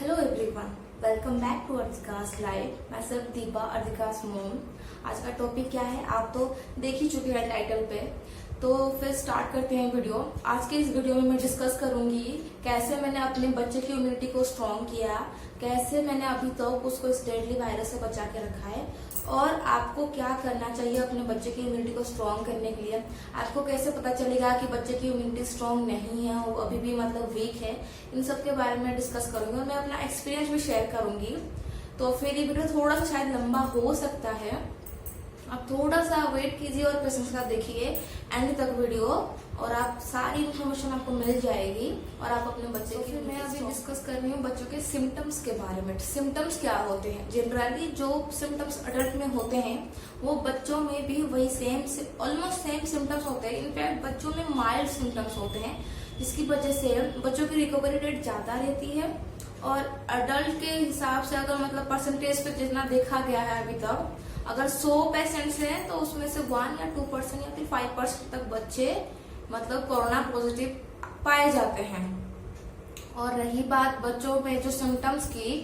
Hello everyone, welcome back to अर्धिकास live. मैं सिर्फ दीपा, अर्धिकास मोम। आज का टॉपिक क्या है आप तो देख ही चुके हैं टाइटल पे, तो फिर स्टार्ट करते हैं वीडियो। आज के इस वीडियो में मैं डिस्कस करूंगी कैसे मैंने अपने बच्चे की इम्यूनिटी को स्ट्रॉन्ग किया, कैसे मैंने अभी तक उसको इस डेडली वायरस से बचा के रखा है और आपको क्या करना चाहिए अपने बच्चे की इम्यूनिटी को स्ट्रॉन्ग करने के लिए। आपको कैसे पता चलेगा कि बच्चे की इम्यूनिटी स्ट्रॉन्ग नहीं है, वो अभी भी मतलब वीक है। इन सब के बारे में डिस्कस करूंगी और मैं अपना एक्सपीरियंस भी शेयर करूंगी। तो फिर ये वीडियो थोड़ा सा शायद लंबा हो सकता है, आप थोड़ा सा वेट कीजिए और पेशेंस के साथ देखिए एंड तक वीडियो, और आप सारी इन्फॉर्मेशन आपको मिल जाएगी और आप अपने बच्चे की। मैं अभी डिस्कस कर रही हूँ बच्चों के सिम्टम्स के बारे में। सिम्टम्स क्या होते हैं? जनरली जो सिम्टम्स अडल्ट में होते हैं वो बच्चों में भी वही ऑलमोस्ट सेम सिम्टम्स होते हैं। इनफैक्ट बच्चों में माइल्ड सिम्टम्स होते हैं, जिसकी वजह से बच्चों की रिकवरी रेट ज्यादा रहती है। और अडल्ट के हिसाब से अगर मतलब परसेंटेज पे जितना देखा गया है अभी तक, अगर 100 पेशेंट्स हैं तो उसमें से 1 या 2% या फिर 5% तक बच्चे मतलब कोरोना पॉजिटिव पाए जाते हैं। और रही बात बच्चों में जो सिम्टम्स की,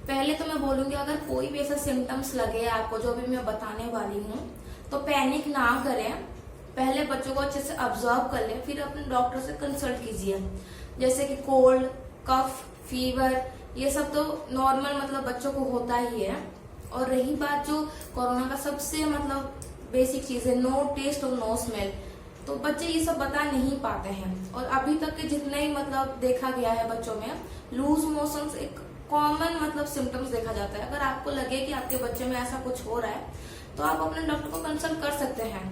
पहले तो मैं बोलूंगी अगर कोई भी ऐसा सिम्टम्स लगे आपको जो भी मैं बताने वाली हूँ तो पैनिक ना करें। पहले बच्चों को अच्छे से ऑब्जर्व कर लें, फिर अपने डॉक्टर से कंसल्ट कीजिए। जैसे कि कोल्ड, कफ, फीवर, ये सब तो नॉर्मल मतलब बच्चों को होता ही है। और रही बात जो कोरोना का सबसे मतलब बेसिक चीज है, नो टेस्ट और नो स्मेल, तो बच्चे ये सब बता नहीं पाते हैं। और अभी तक के जितने ही मतलब देखा गया है बच्चों में, लूज मोशंस एक कॉमन मतलब सिम्टम्स देखा जाता है। अगर आपको लगे कि आपके बच्चे में ऐसा कुछ हो रहा है तो आप अपने डॉक्टर को कंसल्ट कर सकते हैं।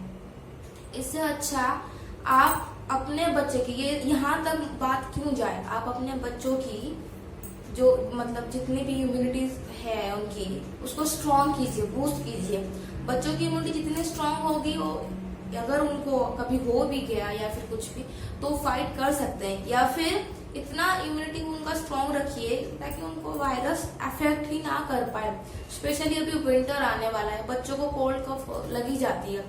इससे अच्छा आप अपने बच्चे की, ये यहाँ तक बात क्यों जाए, आप अपने बच्चों की जो मतलब जितनी भी इम्यूनिटी है उनकी, उसको स्ट्रॉन्ग कीजिए, बूस्ट कीजिए। बच्चों की इम्यूनिटी जितनी स्ट्रॉन्ग होगी, वो अगर उनको कभी हो भी गया या फिर कुछ भी तो फाइट कर सकते हैं। या फिर इतना इम्यूनिटी उनका स्ट्रॉन्ग रखिए ताकि उनको वायरस अफेक्ट ही ना कर पाए। स्पेशली अभी विंटर आने वाला है, बच्चों को कोल्ड कफ लगी जाती है,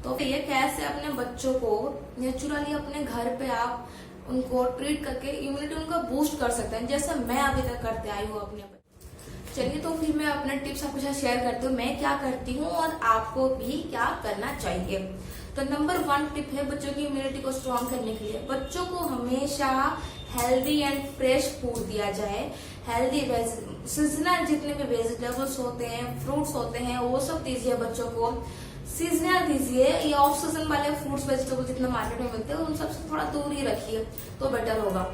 तो ये कैसे अपने बच्चों को नेचुरली अपने घर पे आप उनको ट्रीट करके इम्यूनिटी उनका बूस्ट कर सकते हैं, जैसे मैं अभी तक करते आई हूँ अपने। चलिए तो फिर मैं अपने टिप्स आपके साथ शेयर करती हूँ, मैं क्या करती हूँ और आपको भी क्या करना चाहिए। तो नंबर 1 टिप है बच्चों की इम्यूनिटी को स्ट्रॉन्ग करने के लिए, बच्चों को हमेशा हेल्दी एंड फ्रेश फूड दिया जाए। हेल्दी सीजनल जितने भी वेजिटेबल्स होते हैं, फ्रूट्स होते हैं, वो सब दीजिए बच्चों को। सीजनल दीजिए, या ऑफ सीजन वाले फ्रूट्स वेजिटेबल जितने मार्केट में मिलते हैं उन सबसे थोड़ा दूर ही रखिए तो बेटर होगा।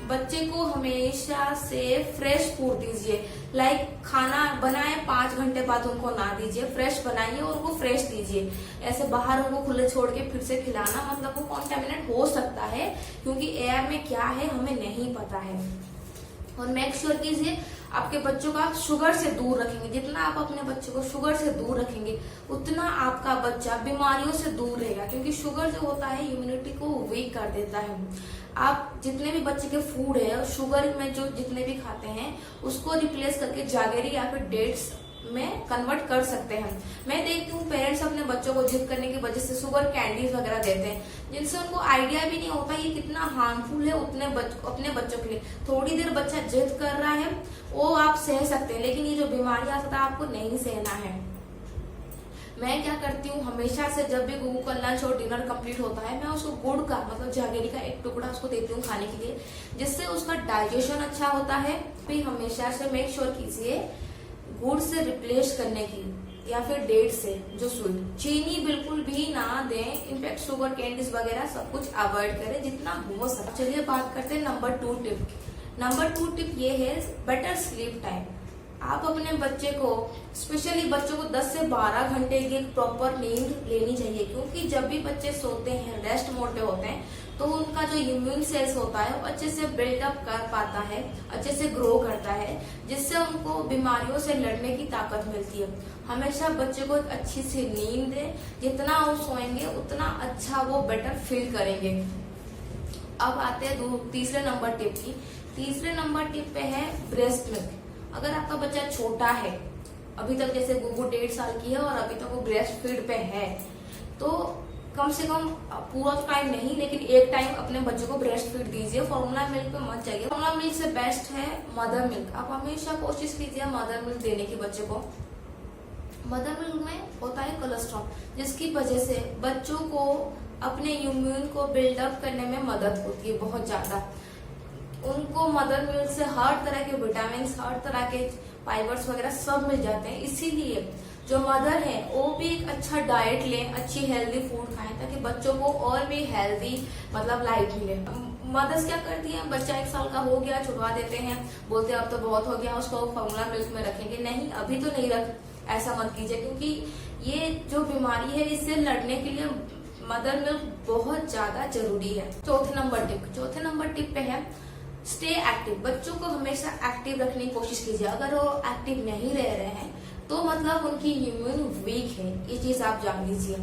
बच्चे को हमेशा से फ्रेश फूड दीजिए। लाइक खाना बनाए 5 घंटे बाद उनको ना दीजिए, फ्रेश बनाइए और उनको फ्रेश दीजिए। ऐसे बाहर उनको खुले छोड़ के फिर से खिलाना मतलब वो कॉन्टेमिनेट हो सकता है, क्योंकि एयर में क्या है हमें नहीं पता है। और मेक श्योर कीजिए आपके बच्चों का शुगर से दूर रखेंगे। जितना आप अपने बच्चे को शुगर से दूर रखेंगे उतना आपका बच्चा बीमारियों से दूर रहेगा, क्योंकि शुगर जो होता है इम्यूनिटी को वीक कर देता है। आप जितने भी बच्चे के फूड है शुगर में जो जितने भी खाते हैं उसको रिप्लेस करके जागरी या फिर डेट्स में कन्वर्ट कर सकते हैं। मैं देखती हूँ पेरेंट्स अपने बच्चों को जिद करने की वजह से शुगर कैंडीज वगैरह देते हैं, जिनसे उनको आइडिया भी नहीं होता ये कितना हार्मफुल है अपने बच्चों के लिए। थोड़ी देर बच्चा जिद कर रहा है वो आप सह सकते हैं, लेकिन ये जो बीमारी आता है आपको नहीं सहना है। मैं क्या करती हूँ, हमेशा से जब भी गुगू का लंच और डिनर कंप्लीट होता है मैं उसको गुड़ का मतलब जागरी का एक टुकड़ा उसको देती हूँ खाने के लिए, जिससे उसका डाइजेशन अच्छा होता है। फिर हमेशा से मेक श्योर कीजिए गुड़ से रिप्लेस करने की, या फिर डेट से जो स्वीट, चीनी बिल्कुल भी ना दें। इनफैक्ट शुगर कैंडीज वगैरह सब कुछ अवॉइड करें जितना हो सके। चलिए बात करते हैं नंबर 2 टिप। नंबर 2 टिप ये है बेटर स्लीप टाइम। आप अपने बच्चे को, स्पेशली बच्चों को 10 से 12 घंटे की प्रॉपर नींद लेनी चाहिए, क्योंकि जब भी बच्चे सोते हैं, रेस्ट मोड पे होते हैं, तो उनका जो इम्यून सेल्स होता है वो अच्छे से बिल्डअप कर पाता है, अच्छे से ग्रो करता है, जिससे उनको बीमारियों से लड़ने की ताकत मिलती है। हमेशा बच्चे को एक अच्छी सी नींद दें, जितना वो सोएंगे उतना अच्छा वो बेटर फील करेंगे। अब आते हैं तीसरे नंबर टिप की। तीसरे नंबर टिप पे है ब्रेस्ट मिल्क। अगर आपका बच्चा छोटा है, अभी तक जैसे गुगू 1.5 साल की है और अभी तक वो ब्रेस्ट फीड पे है, तो कम से कम पूरा तो टाइम नहीं, लेकिन एक टाइम अपने बच्चे को ब्रेस्ट फीड दीजिए। फॉर्मूला मिल्क पे मत जाइए। फॉर्मूला मिल्क से बेस्ट है मदर मिल्क। आप हमेशा कोशिश कीजिए मदर मिल्क देने की बच्चे को। मदर मिल्क में होता है कोलेस्ट्रॉल, जिसकी वजह से बच्चों को अपने इम्यून को बिल्डअप करने में मदद होती है बहुत ज्यादा। उनको मदर मिल्क से हर तरह के विटामिन, हर तरह के फाइबर्स वगैरह सब मिल जाते हैं। इसीलिए जो मदर है वो भी एक अच्छा डाइट लें, अच्छी हेल्दी फूड खाएं, ताकि बच्चों को और भी हेल्दी मतलब लाइफ मिले। मदर्स क्या करती हैं, बच्चा 1 साल का हो गया छुड़वा देते हैं, बोलते हैं अब तो बहुत हो गया, उसको फॉर्मूला मिल्क में रखेंगे। नहीं, अभी तो नहीं रख, ऐसा मत कीजिए, क्योंकि ये जो बीमारी है इससे लड़ने के लिए मदर मिल्क बहुत ज्यादा जरूरी है। चौथे नंबर टिप पे है स्टे एक्टिव। बच्चों को हमेशा एक्टिव रखने की कोशिश कीजिए। अगर वो एक्टिव नहीं रह रहे हैं तो मतलब उनकी इम्यून वीक है, ये चीज आप जान लीजिए।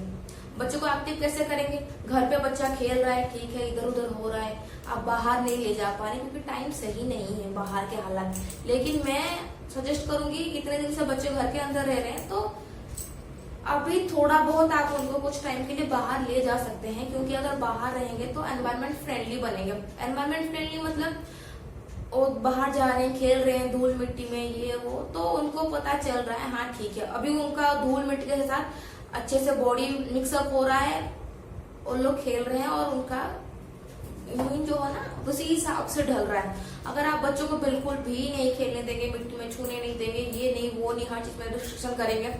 बच्चों को एक्टिव कैसे करेंगे, घर पे बच्चा खेल रहा है, ठीक है, इधर उधर हो रहा है, आप बाहर नहीं ले जा पा रहे क्योंकि टाइम सही नहीं है बाहर के हालात। लेकिन मैं सजेस्ट करूंगी, इतने दिन से बच्चे घर के अंदर रह रहे हैं तो अभी थोड़ा बहुत आप उनको कुछ टाइम के लिए बाहर ले जा सकते हैं, क्योंकि अगर बाहर रहेंगे तो एनवायरमेंट फ्रेंडली बनेंगे। एनवायरमेंट फ्रेंडली मतलब वो बाहर जा रहे हैं, खेल रहे हैं धूल मिट्टी में, ये वो, तो उनको पता चल रहा है हाँ ठीक है, अभी उनका धूल मिट्टी के साथ अच्छे से बॉडी मिक्सअप हो रहा है, और लोग खेल रहे हैं और उनका इम्यून जो है ना उसी हिसाब से ढल रहा है। अगर आप बच्चों को बिल्कुल भी नहीं खेलने देंगे, मिट्टी में छूने नहीं देंगे, ये नहीं वो नहीं, हर चीज में रिस्ट्रिक्शन करेंगे,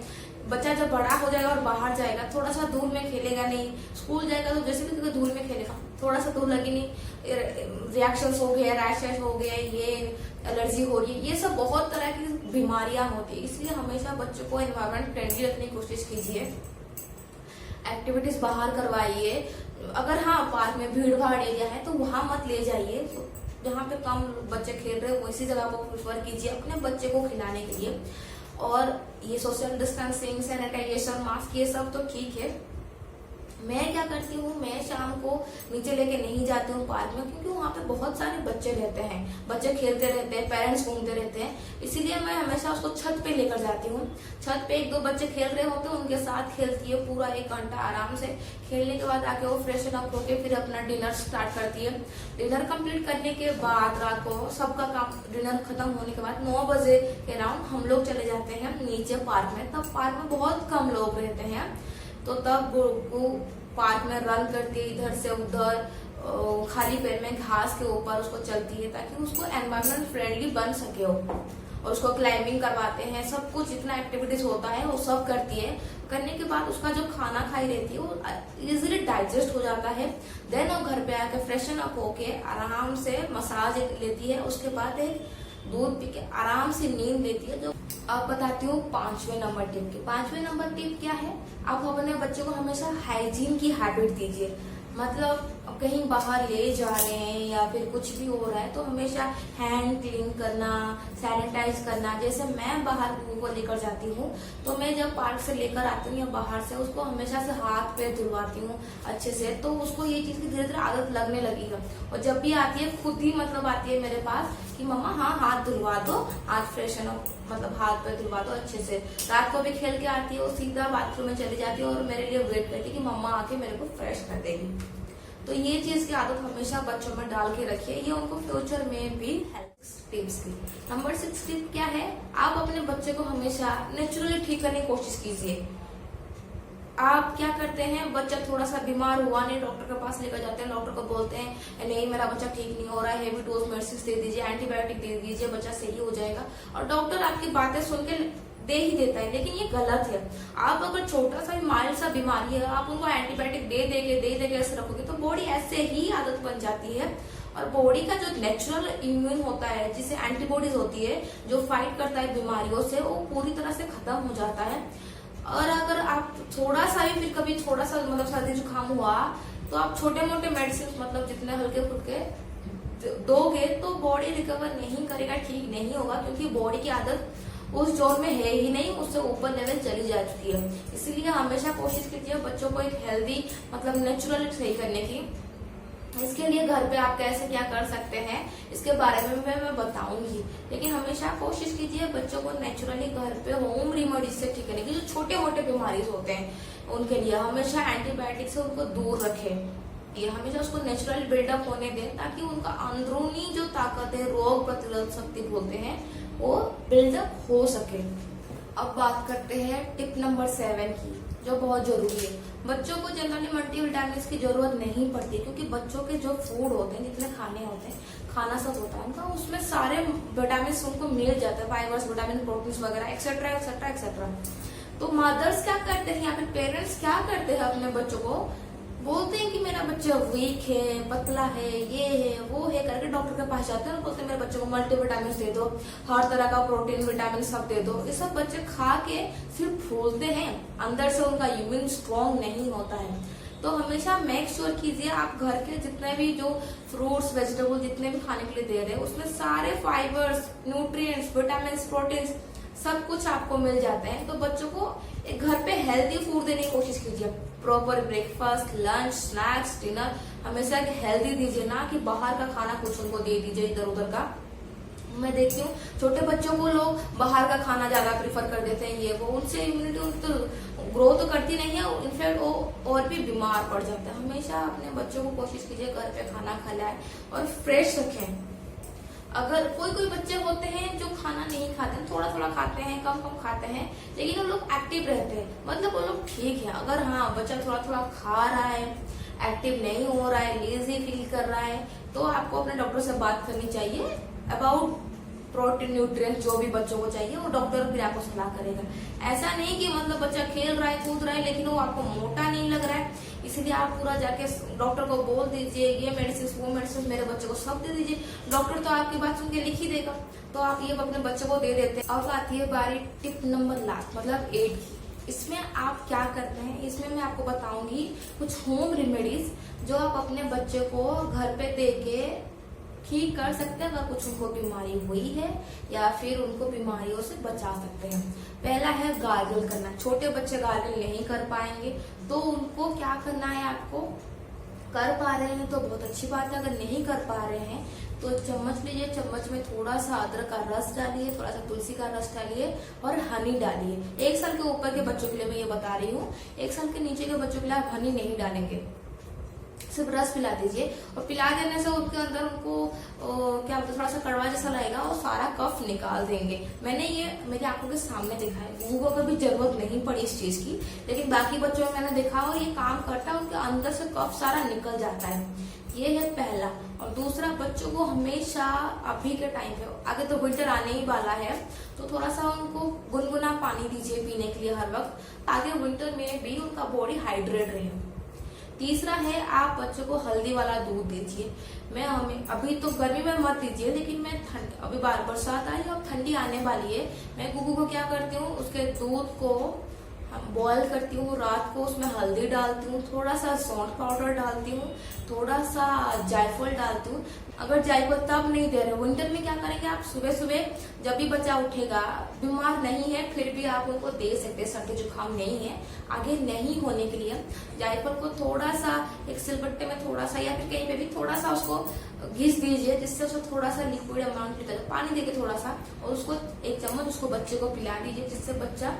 बच्चा जब बड़ा हो जाएगा और बाहर जाएगा, थोड़ा सा धूल में खेलेगा नहीं, स्कूल जाएगा तो जैसे भी धूल में खेलेगा, थोड़ा सा धूल लगी नहीं, रिएक्शंस हो गए, रैशेस हो गए, ये एलर्जी हो रही है, ये सब बहुत तरह की बीमारियां होती है। इसलिए हमेशा बच्चों को एनवायरमेंट फ्रेंडली रखने की कोशिश कीजिए, एक्टिविटीज बाहर करवाइए। अगर हाँ पार्क में भीड़ भाड़ एरिया है तो वहां मत ले जाइए, जहाँ पे कम बच्चे खेल रहे हो वैसी जगह को प्रेफर कीजिए अपने बच्चे को खिलाने के लिए। और ये सोशल डिस्टेंसिंग, सैनिटाइजेशन, मास्क, ये सब तो ठीक है। मैं क्या करती हूँ, मैं शाम को नीचे लेके नहीं जाती हूँ पार्क में, क्योंकि वहाँ पे बहुत सारे बच्चे रहते हैं, बच्चे खेलते रहते हैं, पेरेंट्स घूमते रहते हैं, इसीलिए मैं हमेशा उसको छत पे लेकर जाती हूँ। छत पे 1-2 बच्चे खेल रहे होते हैं, उनके साथ खेलती है पूरा 1 घंटा आराम से। खेलने के बाद आके वो फ्रेश अप होके फिर अपना डिनर स्टार्ट करती है। डिनर कंप्लीट करने के बाद रात को सबका काम, डिनर खत्म होने के बाद 9 बजे के अराउंड हम लोग चले जाते हैं नीचे पार्क में। तब पार्क में बहुत कम लोग रहते हैं, तो तब वो पार्क में रन करती है, इधर से उधर खाली पैर में घास के ऊपर उसको चलती है, ताकि उसको एनवायरमेंट फ्रेंडली बन सके हो। और उसको क्लाइंबिंग करवाते हैं, सब कुछ जितना एक्टिविटीज होता है वो सब करती है। करने के बाद उसका जो खाना खाई रहती है वो इजीली डाइजेस्ट हो जाता है। देन वो घर पे आके फ्रेशन अप होके आराम से मसाज लेती है, उसके बाद एक दूध पी के आराम से नींद लेती है। जो अब बताती हूँ 5वें नंबर टिप की। 5वें नंबर टिप क्या है, आप अपने बच्चे को हमेशा हाइजीन की हैबिट दीजिए। मतलब कहीं बाहर ले जा रहे हैं या फिर कुछ भी हो रहा है तो हमेशा हैंड क्लीन करना, सैनिटाइज करना। जैसे मैं बाहर को लेकर जाती हूँ तो मैं जब पार्क से लेकर आती हूँ या बाहर से, उसको हमेशा से हाथ पैर धुलवाती हूँ अच्छे से, तो उसको ये चीज की धीरे धीरे आदत लगने लगी है। और जब भी आती है खुद ही मतलब आती है मेरे पास कि मम्मा हाँ हाथ धुलवा दो, हाथ फ्रेशन मतलब हाथ पैर धुलवा दो अच्छे से। रात को भी खेल के आती है, वो सीधा बाथरूम में चली जाती है और मेरे लिए वेट करती है कि मम्मा आके मेरे को फ्रेश कर देगी। तो ये चीज की आदत हमेशा बच्चों में डाल के रखिए, ये उनको फ्यूचर में भी हेल्प टिप्स की। नंबर 6 टिप क्या है, आप अपने बच्चे को हमेशा नेचुरली ठीक करने की कोशिश कीजिए। आप क्या करते हैं, बच्चा थोड़ा सा बीमार हुआ नहीं, डॉक्टर के पास लेकर जाते हैं, डॉक्टर को बोलते हैं नहीं मेरा बच्चा ठीक नहीं हो रहा है, हेवी डोज मेडिसिन दे दीजिए, एंटीबायोटिक दे दीजिए, बच्चा सही हो जाएगा। और डॉक्टर आपकी बातें सुन के दे ही देता है, लेकिन ये गलत है। आप अगर छोटा सा माइल्ड सा बीमारी है, आप उनको एंटीबायोटिक दे देके ऐसे रखोगे तो बॉडी ऐसे ही आदत बन जाती है। और बॉडी का जो नेचुरल इम्यून होता है, जिसे एंटीबॉडीज होती है जो फाइट करता है बीमारियों से, वो पूरी तरह से खत्म हो जाता है। और अगर आप थोड़ा सा भी फिर कभी थोड़ा सा मतलब सर्दी जुकाम हुआ तो आप छोटे मोटे मेडिसिन मतलब जितने हल्के फुल्के दोगे तो बॉडी रिकवर नहीं करेगा, ठीक नहीं होगा, क्योंकि बॉडी की आदत उस जोन में है ही नहीं, उससे ऊपर लेवल चली जा चुकी है। इसीलिए हमेशा कोशिश कीजिए बच्चों को एक हेल्दी मतलब नेचुरल सही करने की। इसके लिए घर पे आप कैसे क्या कर सकते हैं इसके बारे में मैं बताऊंगी। लेकिन हमेशा कोशिश कीजिए बच्चों को नेचुरली घर पे होम रेमेडी से ठीक करने की। जो छोटे मोटे बीमारी होते हैं उनके लिए हमेशा एंटीबायोटिक से उनको दूर रखें। ये हमेशा उसको नेचुरल बिल्डअप होने दें ताकि उनका अंदरूनी जो ताकत है, रोग प्रतिरोधक शक्ति बोलते हैं, वो बिल्डअप हो सके। अब बात करते हैं टिप नंबर 7 की, जो बहुत जरूरी है। बच्चों को जनरली मल्टीविटामिन की जरूरत नहीं पड़ती क्योंकि बच्चों के जो फूड होते हैं, जितने खाने होते हैं, खाना सब होता है उनका, उसमें सारे विटामिन उनको मिल जाते हैं, फाइबर्स, विटामिन, प्रोटीन्स वगैरह एक्सेट्रा एक्सेट्रा एक्सेट्रा। तो मदर्स क्या करते हैं या फिर पेरेंट्स क्या करते हैं, अपने बच्चों को बोलते हैं कि मेरा बच्चा वीक है, पतला है, ये है वो है करके डॉक्टर के पास जाते हैं और बोलते हैं मेरे बच्चे को मल्टीविटामिन दे दो, हर तरह का प्रोटीन विटामिन सब दे दो। ये सब बच्चे खा के सिर्फ फूलते हैं, अंदर से उनका इम्यून स्ट्रॉन्ग नहीं होता है। तो हमेशा मेक श्योर कीजिए आप घर के जितने भी जो फ्रूट्स वेजिटेबल जितने भी खाने के लिए दे रहे हैं उसमें सारे फाइबर्स, न्यूट्रिएंट्स, विटामिन, प्रोटीन्स सब कुछ आपको मिल जाते हैं। तो बच्चों को एक घर पे हेल्दी फूड देने की कोशिश कीजिए। Proper breakfast, lunch, snacks, dinner हमेशा हेल्दी दीजिए, ना कि बाहर का खाना कुछ उनको दे दीजिए इधर उधर का। मैं देखती हूँ छोटे बच्चों को लोग बाहर का खाना ज्यादा प्रीफर कर देते हैं, ये वो, उनसे इम्यूनिटी तो ग्रो तो करती नहीं है, इनफैक्ट वो और भी बीमार पड़ जाते हैं। हमेशा अपने बच्चों को कोशिश कीजिए घर पे खाना खिलाएं और फ्रेश रखें। अगर कोई कोई बच्चे होते हैं जो खाना नहीं खाते, थोड़ा थोड़ा खाते हैं, कम कम खाते हैं, लेकिन वो लोग एक्टिव रहते हैं, मतलब वो लोग ठीक है। अगर हाँ बच्चा थोड़ा थोड़ा खा रहा है, एक्टिव नहीं हो रहा है, लेजी फील कर रहा है, तो आपको अपने डॉक्टर से बात करनी चाहिए अबाउट प्रोटीन, न्यूट्रिएंट जो भी बच्चों को चाहिए, वो डॉक्टर फिर आपको सलाह करेगा। ऐसा नहीं कि मतलब बच्चा खेल रहा है, कूद रहा है, लेकिन वो आपको मोटा नहीं लग रहा है, इसीलिए आप पूरा जाके डॉक्टर को बोल दीजिए ये मेडिसिन वो मेडिसिन मेरे बच्चे को सब दे दीजिए। डॉक्टर तो आपकी बात सुन के लिख ही देगा, तो आप ये अपने बच्चे को दे देते हैं। अब आती है बारी टिप नंबर लास्ट, मतलब 8 की। इसमें आप क्या करते हैं, इसमें मैं आपको बताऊंगी कुछ होम रेमेडीज जो आप अपने बच्चे को घर पे दे के ठीक कर सकते हैं अगर कुछ उनको बीमारी हुई है या फिर उनको बीमारियों से बचा सकते हैं। पहला है गार्गल करना। छोटे बच्चे गार्गल नहीं कर पाएंगे तो उनको क्या करना है, आपको कर पा रहे हैं तो बहुत अच्छी बात है, अगर नहीं कर पा रहे हैं तो चम्मच लीजिए, चम्मच में थोड़ा सा अदरक का रस डालिए, थोड़ा सा तुलसी का रस डालिए और हनी डालिए। 1 साल के ऊपर के बच्चों के लिए मैं ये बता रही हूँ, 1 साल के नीचे के बच्चों के लिए आप हनी नहीं डालेंगे, सिर्फ रस पिला दीजिए। और पिला देने से उनके अंदर उनको क्या बोलते थोड़ा सा कड़वा जैसा लगेगा और सारा कफ निकाल देंगे। मैंने ये मेरी आंखों के सामने देखा है, उनको कभी जरूरत नहीं पड़ी इस चीज की, लेकिन बाकी बच्चों में मैंने देखा और ये काम करता है, उनके अंदर से कफ सारा निकल जाता है। ये है पहला। और दूसरा, बच्चों को हमेशा अभी के टाइम पे, आगे तो विंटर आने ही वाला है, तो थोड़ा सा उनको गुनगुना पानी दीजिए पीने के लिए हर वक्त, ताकि विंटर में भी उनका बॉडी हाइड्रेट रहे। तीसरा है, आप बच्चों को हल्दी वाला दूध दीजिए। मैं हमें अभी तो गर्मी में मत दीजिए, लेकिन मैं अभी बरसात आई है, अब ठंडी आने वाली है, मैं गुगू को क्या करती हूँ, उसके दूध को बॉईल करती हूँ, रात को उसमें हल्दी डालती हूँ, थोड़ा सा सौंठ पाउडर डालती हूँ, थोड़ा सा जायफल डालती हूँ। अगर जायफल तब नहीं दे रहे, विंटर में क्या करेंगे आप, सुबह सुबह जब भी बच्चा उठेगा, बीमार नहीं है फिर भी आप उनको दे सकते, सर्दी जुकाम नहीं है, आगे नहीं होने के लिए जायफल को थोड़ा सा एक सिलबट्टे में थोड़ा सा या फिर कहीं पे भी थोड़ा सा उसको घिस दीजिए, जिससे उसको थोड़ा सा लिक्विड अमाउंट निकले, पानी देके थोड़ा सा, और उसको 1 चम्मच उसको बच्चे को पिला दीजिए, जिससे बच्चा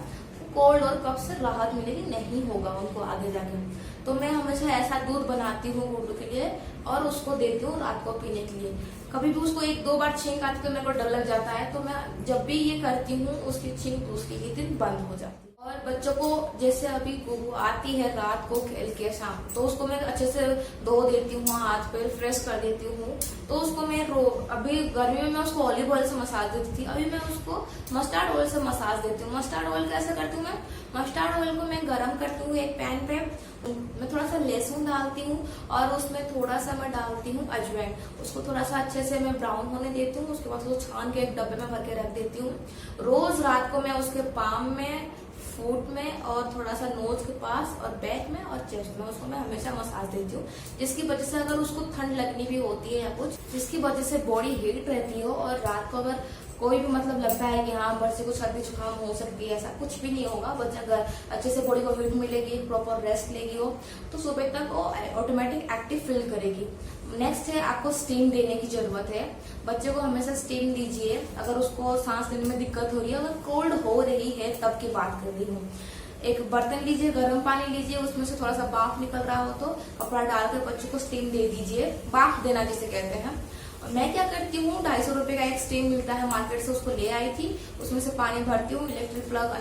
कोल्ड और कफ से राहत मिलेगी, नहीं होगा उनको आगे जाके। तो मैं हमेशा ऐसा दूध बनाती हूँ गुड्डू के लिए और उसको देती हूँ रात को पीने के लिए। कभी भी उसको 1-2 बार छींक आती तो मेरे को डर लग जाता है, तो मैं जब भी ये करती हूँ उसकी छींक दूसरी ही दिन बंद हो जाती है। और बच्चों को जैसे अभी गुगू आती है रात को खेल के शाम, तो उसको मैं अच्छे से धो देती हूँ, हाथ पैर फ्रेश कर देती हूँ, तो उसको मैं अभी गर्मी में मैं उसको ऑलिव ऑयल से मसाज देती थी, अभी मैं उसको मस्टर्ड ऑयल से मसाज देती हूँ। मस्टर्ड ऑयल कैसे करती हूँ मैं, मस्टर्ड ऑयल को मैं गरम करती हूँ एक पैन पे, मैं थोड़ा सा लहसुन डालती हूँ और उसमें थोड़ा सा मैं डालती हूँ अजवाइन, उसको थोड़ा सा अच्छे से मैं ब्राउन होने देती हूँ, उसके बाद उसको छान के एक डब्बे में भर के रख देती हूँ। रोज रात को मैं उसके पाम में, फूट में और थोड़ा सा नोज के पास और बैक में और चेस्ट में उसको मैं हमेशा मसाज देती हूँ, जिसकी वजह से अगर उसको ठंड लगनी भी होती है या कुछ, जिसकी वजह से बॉडी हीट रहती हो और रात को अगर कोई भी मतलब लगता है कि हाँ बच्चे को सर्दी जुकाम हो सकती है, ऐसा कुछ भी नहीं होगा, बच्चा अगर अच्छे से बॉडी को हीट मिलेगी, प्रॉपर रेस्ट लेगी हो, तो सुबह तक वो ऑटोमेटिक एक्टिव फील करेगी। नेक्स्ट है आपको स्टीम देने की जरूरत है। बच्चे को हमेशा स्टीम दीजिए अगर उसको सांस लेने में दिक्कत हो रही है, अगर कोल्ड हो रही है तब की बात कर रही हूँ। एक बर्तन लीजिए, गर्म पानी लीजिए, उसमें से थोड़ा सा भाप निकल रहा हो तो कपड़ा डालकर बच्चे को स्टीम दे दीजिए, भाप देना जिसे कहते हैं। मैं क्या करती हूँ, 250 रुपए का एक स्टीम मिलता है मार्केट से, उसको ले आई थी। उसमें से पानी भरती हूँ, इलेक्ट्रिक प्लग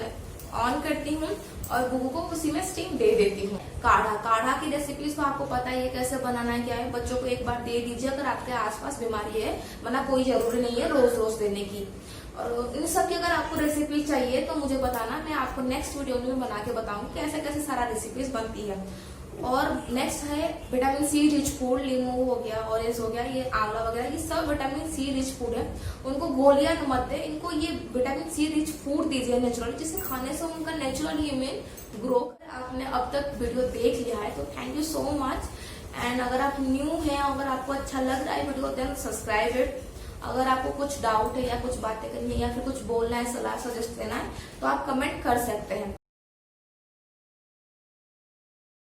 ऑन करती हूँ और बुबू को उसी में स्टीम दे देती हूँ। काढ़ा की रेसिपीज तो आपको पता ही है कैसे बनाना है, क्या है। बच्चों को एक बार दे दीजिए अगर आपके आसपास बीमारी है, वरना कोई जरूरी नहीं है रोज रोज देने की। और इन सब की अगर आपको रेसिपी चाहिए तो मुझे बताना, मैं आपको नेक्स्ट वीडियो में बना के बताऊंगी कैसे कैसे सारा रेसिपीज बनती है। और नेक्स्ट है विटामिन सी रिच फूड, नींबू हो गया, ऑरेंज हो गया, ये आंवला वगैरह, ये सब विटामिन सी रिच फूड है। उनको गोलियां मत दे, इनको ये विटामिन सी रिच फूड दीजिए नेचुरल, जिसे खाने से उनका नेचुरल इम्यून ग्रो। आपने अब तक वीडियो देख लिया है तो thank you so much. And अगर आप न्यू हैं, अगर आपको अच्छा लग रहा है वीडियो, देन सब्सक्राइब इट। अगर आपको कुछ डाउट है या कुछ बातें करनी है या फिर कुछ बोलना है, सलाह सजेस्ट देना है तो आप कमेंट कर सकते हैं।